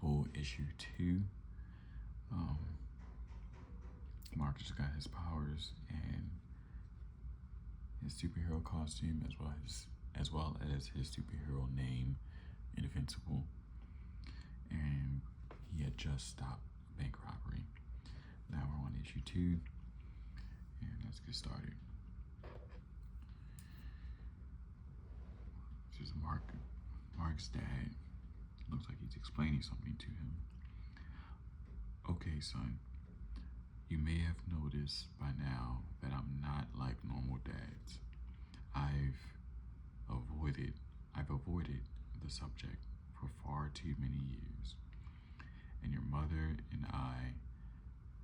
Invincible Issue 2. Mark just got his powers and his superhero costume as well as his superhero name, Invincible. And he had just stopped bank robbery. Now we're on issue 2, and let's get started. This is Mark's dad. Looks like he's explaining something to him. Okay, son, you may have noticed by now that I'm not like normal dads. I've avoided the subject for far too many years. And your mother and I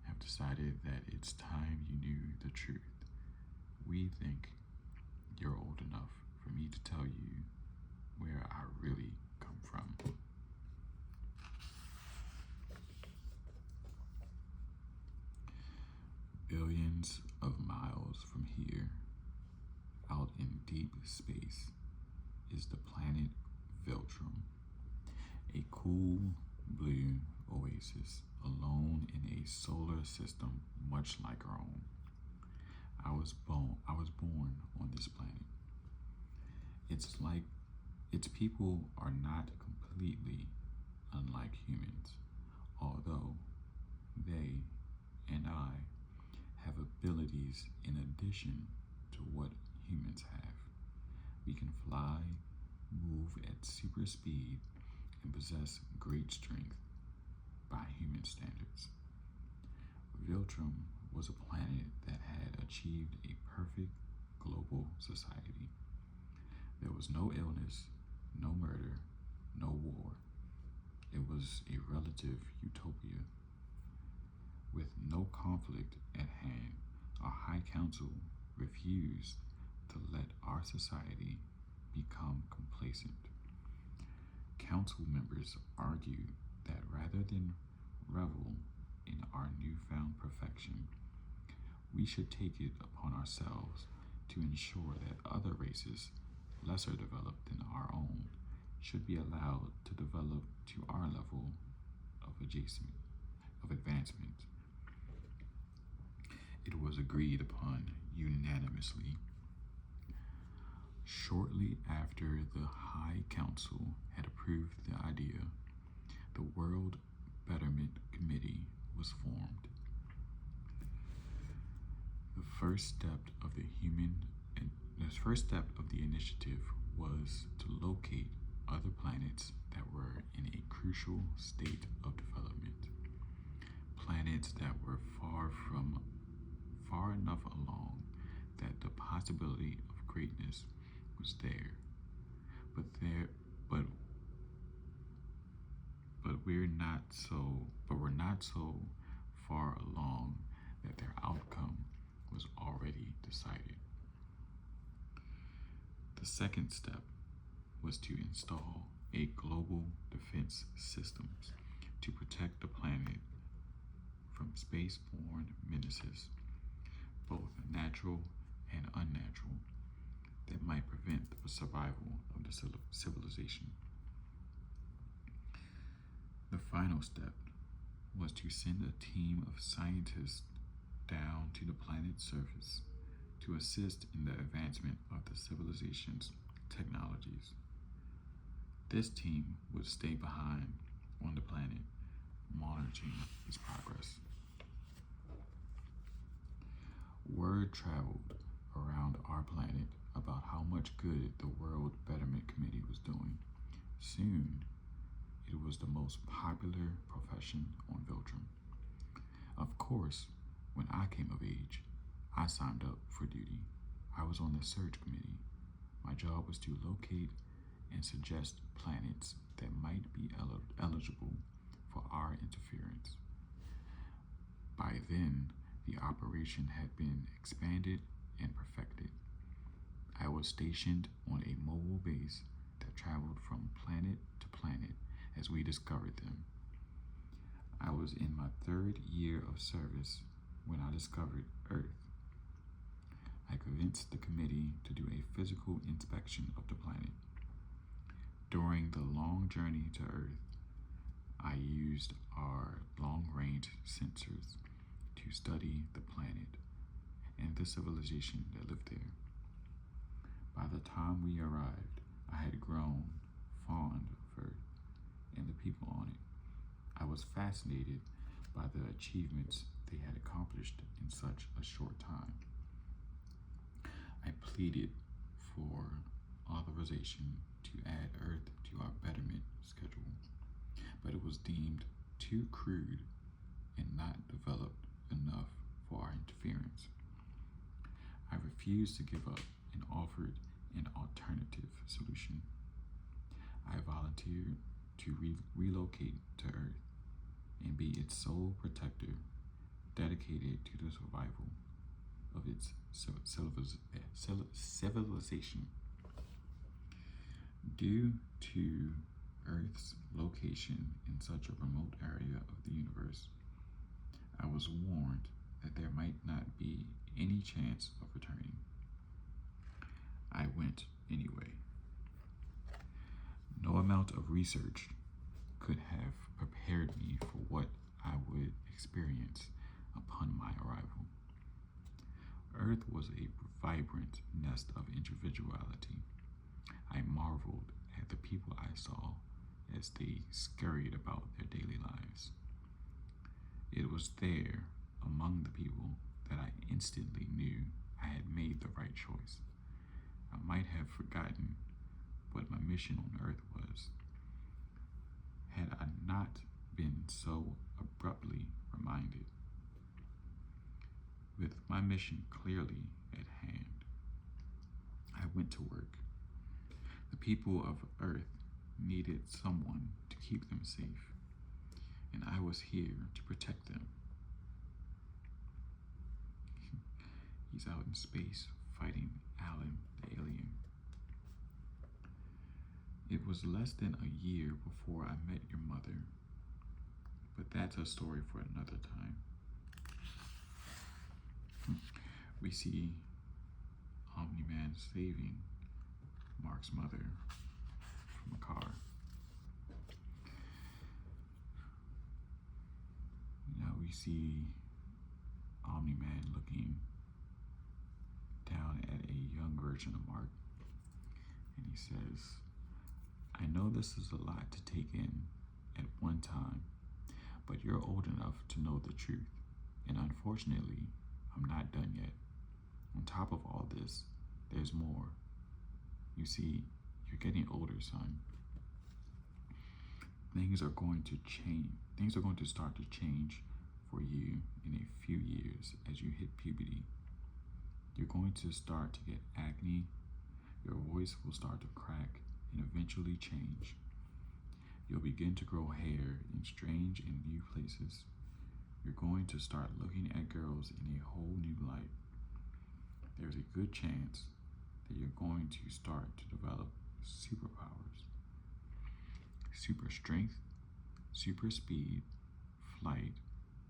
have decided that it's time you knew the truth. We think you're old enough for me to tell you where I really come from. Billions of miles from here, out in deep space, is the planet Veltrum, a cool blue oasis alone in a solar system much like our own. I was born on this planet. Its people are not completely unlike humans, although they and I have abilities in addition to what humans have. We can fly, move at super speed, and possess great strength by human standards. Veltrum was a planet that had achieved a perfect global society. There was no illness, no murder, no war. It was a relative utopia. With no conflict at hand, our High Council refused to let our society become complacent. Council members argued that rather than revel in our newfound perfection, we should take it upon ourselves to ensure that other races, lesser developed than our own, should be allowed to develop to our level of advancement. It was agreed upon unanimously. Shortly after the High Council had approved the idea, the World Betterment Committee was formed. The first step of the initiative was to locate other planets that were in a crucial state of development. Planets that were far enough along that the possibility of greatness was there, but we're not so far along that their outcome was already decided. The second step was to install a global defense systems to protect the planet from space-borne menaces, both natural and unnatural, that might prevent the survival of the civilization. The final step was to send a team of scientists down to the planet's surface to assist in the advancement of the civilization's technologies. This team would stay behind on the planet, monitoring its progress. Word traveled around our planet about how much good the World Betterment Committee was doing. Soon, it was the most popular profession on Veltrum. Of course, when I came of age, I signed up for duty. I was on the search committee. My job was to locate and suggest planets that might be eligible for our interference. By then, the operation had been expanded and perfected. I was stationed on a mobile base that traveled from planet to planet as we discovered them. I was in my 3rd year of service when I discovered Earth. I convinced the committee to do a physical inspection of the planet. During the long journey to Earth, I used our long-range sensors to study the planet and the civilization that lived there. By the time we arrived, I had grown fond of Earth and the people on it. I was fascinated by the achievements they had accomplished in such a short time. I pleaded for authorization to add Earth to our betterment schedule, but it was deemed too crude and not developed enough for our interference. I refused to give up and offered an alternative solution. I volunteered to relocate to Earth and be its sole protector, dedicated to the survival of its civilization. Due to Earth's location in such a remote area of the universe, I was warned that there might not be any chance of returning. I went anyway. No amount of research could have prepared me for what I would experience upon my arrival. Earth was a vibrant nest of individuality. I marveled at the people I saw as they scurried about their daily lives. It was there, among the people, that I instantly knew I had made the right choice. I might have forgotten what my mission on Earth was, had I not been so abruptly reminded. With my mission clearly at hand, I went to work. The people of Earth needed someone to keep them safe, and I was here to protect them. He's out in space fighting Alan, the alien. It was less than a year before I met your mother, but that's a story for another time. We see Omni-Man saving Mark's mother from a car. Now we see Omni-Man looking down at a young version of Mark, and he says, I know this is a lot to take in at one time, but you're old enough to know the truth, and unfortunately, I'm not done yet. On top of all this, there's more. You see, you're getting older, son. Things are going to change. Things are going to start to change for you in a few years as you hit puberty. You're going to start to get acne, your voice will start to crack and eventually change. You'll begin to grow hair in strange and new places. You're going to start looking at girls in a whole new light. There's a good chance that you're going to start to develop superpowers. Super strength, super speed, flight,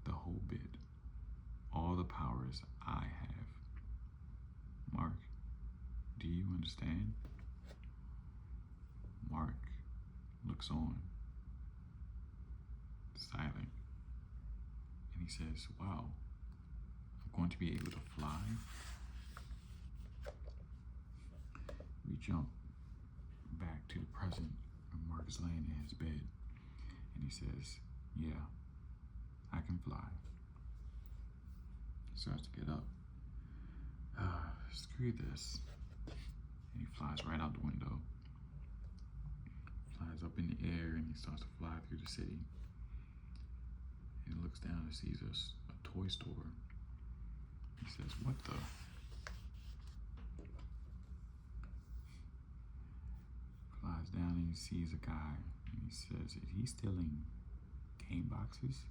the whole bit. All the powers I have. Mark, do you understand? Mark looks on, silent, and he says, wow, I'm going to be able to fly? We jump back to the present when Mark is laying in his bed, and he says, yeah, I can fly. He starts to get up. Screw this. And he flies right out the window. Flies up in the air and he starts to fly through the city. And he looks down and sees a toy store. He says, what the? Flies down and he sees a guy and he says, is he stealing game boxes?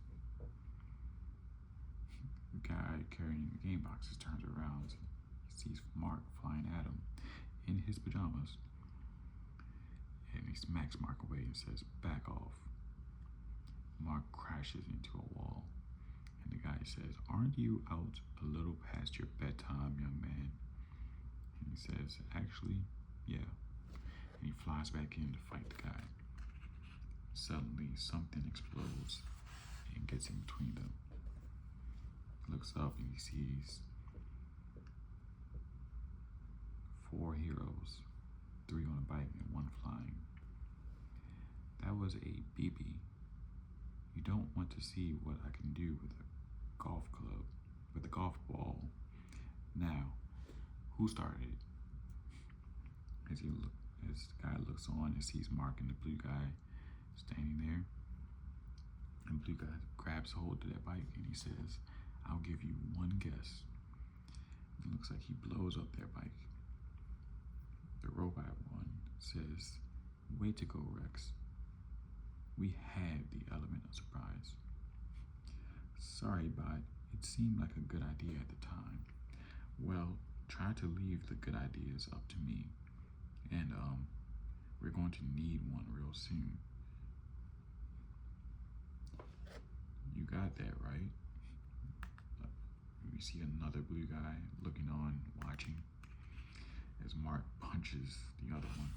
The guy carrying the game boxes turns around. He sees Mark flying at him in his pajamas. And he smacks Mark away and says, back off. Mark crashes into a wall. And the guy says, aren't you out a little past your bedtime, young man? And he says, actually, yeah. And he flies back in to fight the guy. Suddenly, something explodes and gets in between them. He looks up and he sees 4 heroes, 3 on a bike and 1 flying. That was a BB. You don't want to see what I can do with a golf club, with a golf ball. Now, who started it? As the guy looks on and sees Mark and the blue guy standing there, and the blue guy grabs hold of that bike and he says, "I'll give you one guess." It looks like he blows up their bike. The robot one says, "Way to go, Rex. We had the element of surprise." "Sorry, bot. It seemed like a good idea at the time." "Well, try to leave the good ideas up to me. And, we're going to need one real soon." "You got that, right?" We see another blue guy looking on, watching, as Mark punches the other one.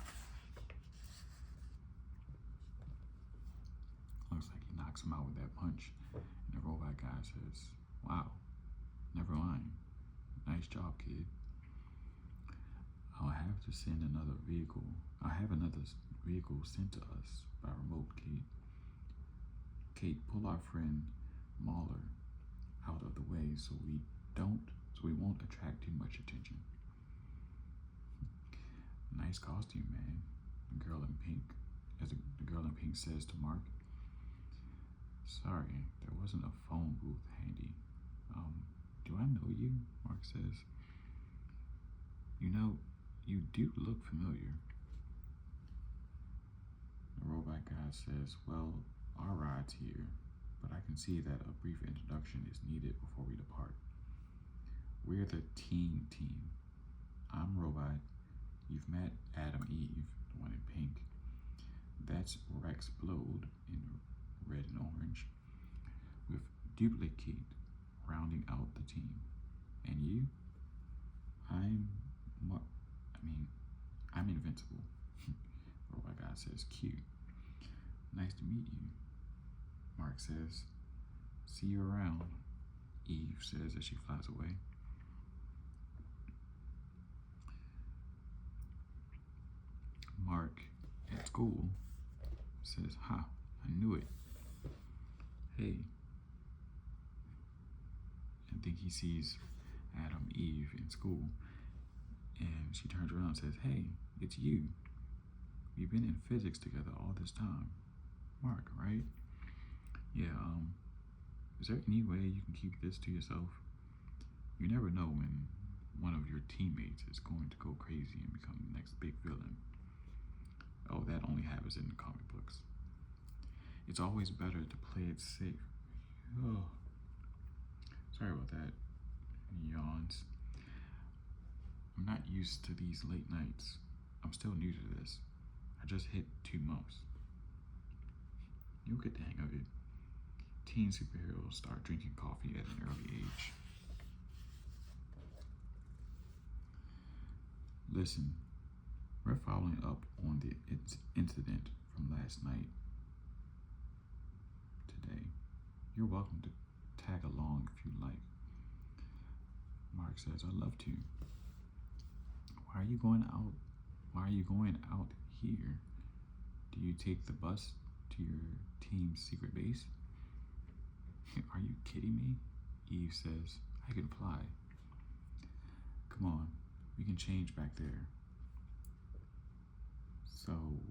Looks like he knocks him out with that punch. And the robot guy says, "Wow, never mind. Nice job, kid. I'll have to send another vehicle. I'll have another vehicle sent to us by remote, Kate. Kate, pull our friend Mahler out of the way so we won't attract too much attention." "Nice costume, man." The girl in pink says to Mark. "Sorry, there wasn't a phone booth handy. Do I know you?" Mark says. "You know, you do look familiar." The robot guy says, "Well, our ride's here, but I can see that a brief introduction is needed before we depart. We're the team. I'm Robot. You've met Adam Eve, the one in pink. That's Rex Blode in red and orange, with Duplicate rounding out the team. And you? I'm Invincible." Robot guy says, "Cute. Nice to meet you." Mark says, "See you around," Eve says as she flies away. Mark at school says, "Ha, I knew it. Hey." I think he sees Adam Eve in school, and she turns around and says, "Hey, it's you. We've been in physics together all this time. Mark, right? Yeah, is there any way you can keep this to yourself? You never know when one of your teammates is going to go crazy and become the next big villain. Oh, that only happens in the comic books. It's always better to play it safe." Oh, sorry about that. He yawns. "I'm not used to these late nights. I'm still new to this. I just hit 2 months. You'll get the hang of it. Teen superheroes start drinking coffee at an early age." "Listen, we're following up on the incident from last night today. You're welcome to tag along if you'd like." Mark says, "I'd love to." Why are you going out here? Do you take the bus to your team's secret base?" "Are you kidding me?" Eve says, "I can fly." "Come on, we can change back there." "So,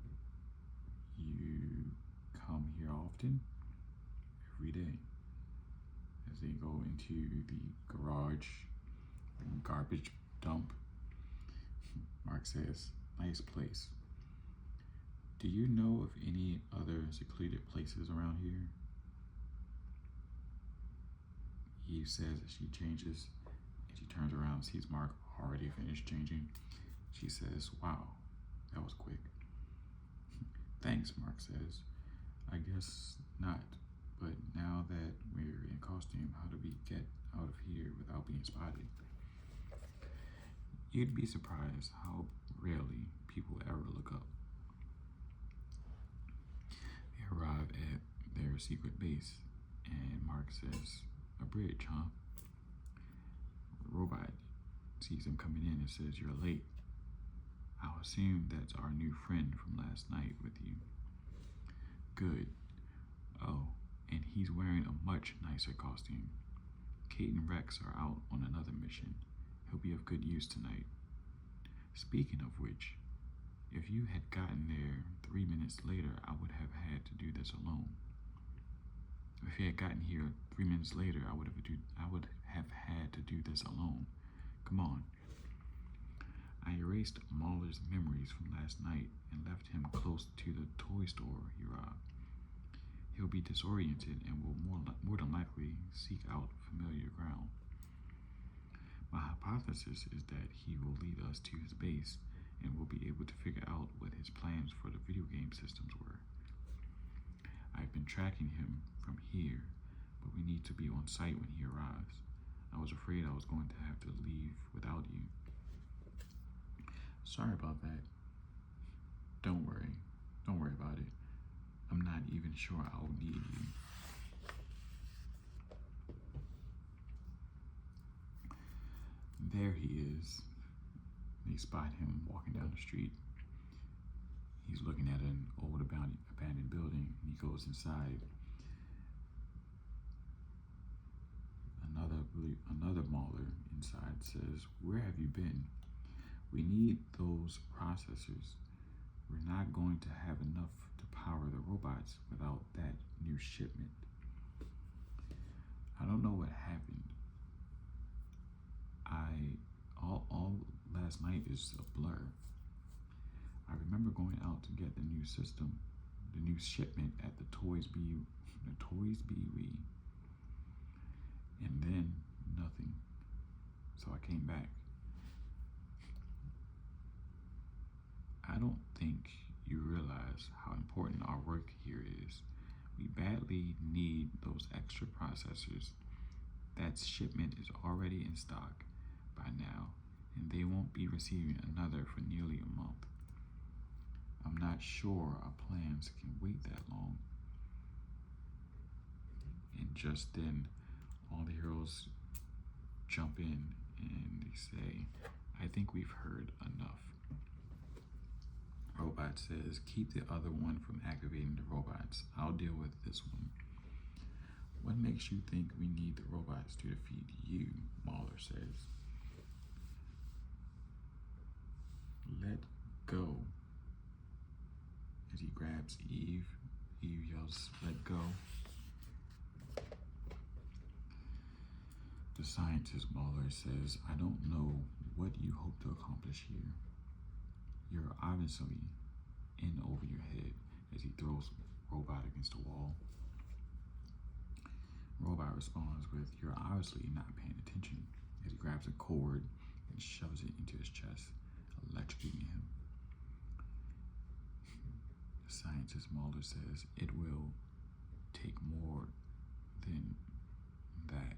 you come here often?" "Every day." As they go into the garage, the garbage dump, Mark says, "Nice place. Do you know of any other secluded places around here?" Eve says as she changes, and she turns around and sees Mark already finished changing. She says, "Wow, that was quick." "Thanks," Mark says. "I guess not, but now that we're in costume, how do we get out of here without being spotted?" You'd be surprised how rarely people ever look up. They arrive at their secret base, and Mark says, "A bridge, huh?" The robot sees them coming in and says, "You're late. I'll assume that's our new friend from last night with you." "Good. Oh, and he's wearing a much nicer costume. Kate and Rex are out on another mission. He'll be of good use tonight. Speaking of which, if you had gotten there 3 minutes later, I would have had to do this alone. If he had gotten here 3 minutes later, I would have had to do this alone. Come on." I erased Mahler's memories from last night and left him close to the toy store he robbed. He'll be disoriented and will more than likely seek out familiar ground. My hypothesis is that he will lead us to his base and we'll be able to figure out what his plans for the video game systems were. I've been tracking him from here, but we need to be on site when he arrives. I was afraid I was going to have to leave without you. Sorry about that. Don't worry about it. I'm not even sure I'll need you. There he is. They spot him walking down the street. He's looking at an old abandoned building, and he goes inside. Another Mahler inside says, "Where have you been? We need those processors. We're not going to have enough to power the robots without that new shipment." I don't know what happened. All last night is a blur. I remember going out to get the new shipment at the Toys B We, and then nothing. So I came back. I don't think you realize how important our work here is. We badly need those extra processors. That shipment is already in stock by now, and they won't be receiving another for nearly a month. I'm not sure our plans can wait that long. And just then, all the heroes jump in and they say, "I think we've heard enough." Robot says, "Keep the other one from activating the robots. I'll deal with this one." "What makes you think we need the robots to defeat you?" Mahler says. "Let go." As he grabs Eve yells, "Let go." The scientist Mahler says, "I don't know what you hope to accomplish here. You're obviously in over your head," as he throws Robot against the wall. Robot responds with, "You're obviously not paying attention," as he grabs a cord and shoves it into his chest, electrocuting him. The scientist Mahler says, "It will take more than that."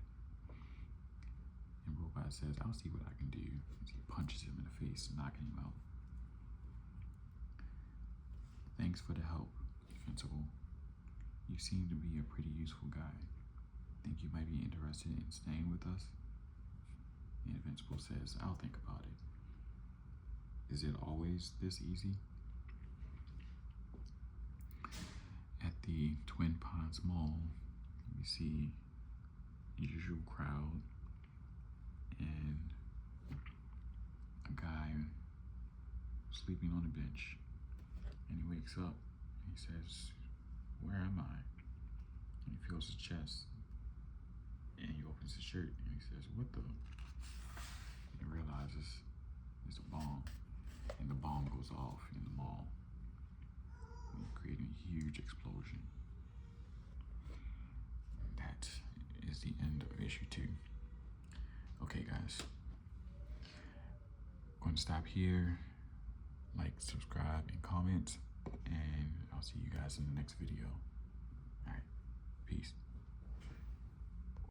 And Robot says, "I'll see what I can do," as he punches him in the face, knocking him out. "Thanks for the help, Invincible. You seem to be a pretty useful guy. Think you might be interested in staying with us?" The Invincible says, "I'll think about it." "Is it always this easy?" At the Twin Ponds Mall, we see the usual crowd and a guy sleeping on a bench. And he wakes up and he says, "Where am I?" And he feels his chest. And he opens his shirt and he says, "What the?" And he realizes it's a bomb. And the bomb goes off in the mall, creating a huge explosion. And that is the end of issue 2. Okay, guys. I'm going to stop here. Like, subscribe, and comment. And I'll see you guys in the next video. All right. Peace.